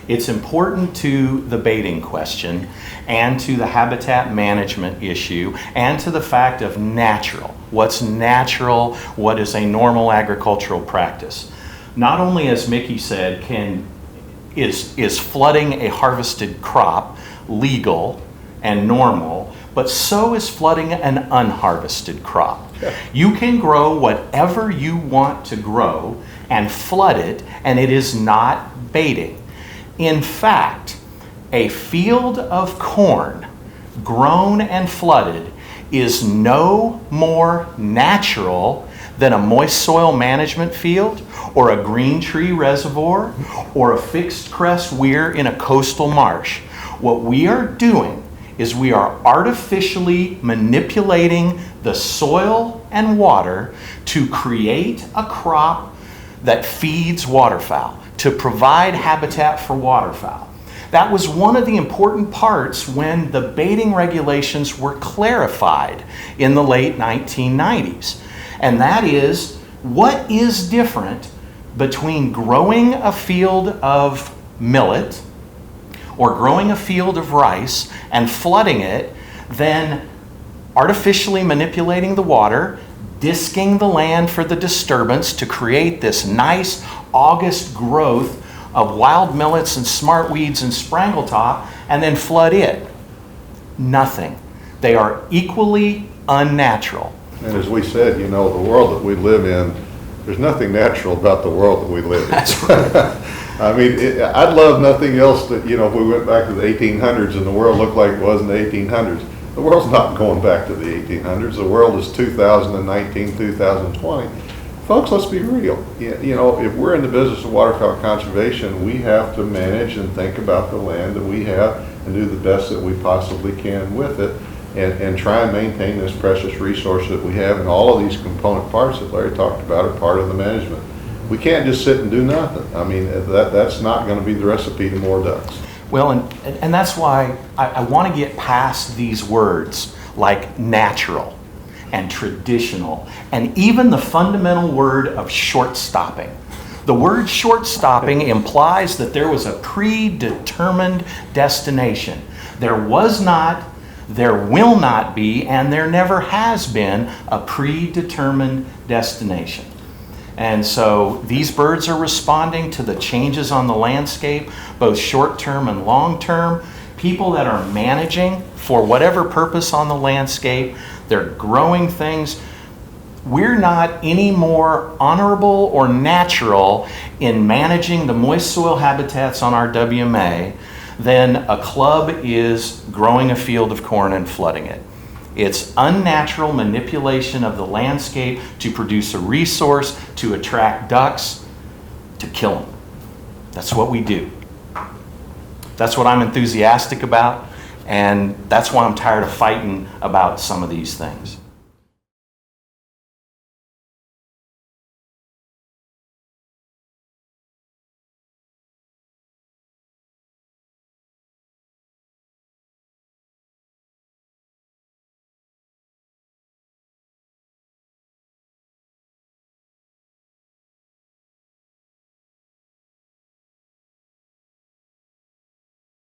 It's important to the baiting question and to the habitat management issue and to the fact of natural. What's natural? What is a normal agricultural practice? Not only, as Mickey said, is flooding a harvested crop legal and normal, but so is flooding an unharvested crop. You can grow whatever you want to grow and flood it, and it is not baiting. In fact, a field of corn grown and flooded is no more natural than a moist soil management field or a green tree reservoir or a fixed crest weir in a coastal marsh. What we are doing is we are artificially manipulating the soil and water to create a crop that feeds waterfowl, to provide habitat for waterfowl. That was one of the important parts when the baiting regulations were clarified in the late 1990s. And that is, what is different between growing a field of millet or growing a field of rice and flooding it than artificially manipulating the water, disking the land for the disturbance to create this nice August growth of wild millets and smartweeds and sprangletop, and then flood it? Nothing. They are equally unnatural. And as we said, you know, the world that we live in, there's nothing natural about the world that we live in. That's right. I mean, I'd love nothing else that, you know, if we went back to the 1800s and the world looked like it was in the 1800s. The world's not going back to the 1800s. The world is 2019, 2020. Folks, let's be real. You know, if we're in the business of waterfowl conservation, we have to manage and think about the land that we have and do the best that we possibly can with it, and try and maintain this precious resource that we have. And all of these component parts that Larry talked about are part of the management. We can't just sit and do nothing. I mean, that's not going to be the recipe to more ducks. Well, and that's why I want to get past these words like natural and traditional, and even the fundamental word of short-stopping. The word short-stopping implies that there was a predetermined destination. There was not, there will not be, and there never has been a predetermined destination. And so these birds are responding to the changes on the landscape, both short-term and long-term. People that are managing for whatever purpose on the landscape, they're growing things. We're not any more honorable or natural in managing the moist soil habitats on our WMA than a club is growing a field of corn and flooding it. It's unnatural manipulation of the landscape to produce a resource, to attract ducks, to kill them. That's what we do. That's what I'm enthusiastic about, and that's why I'm tired of fighting about some of these things.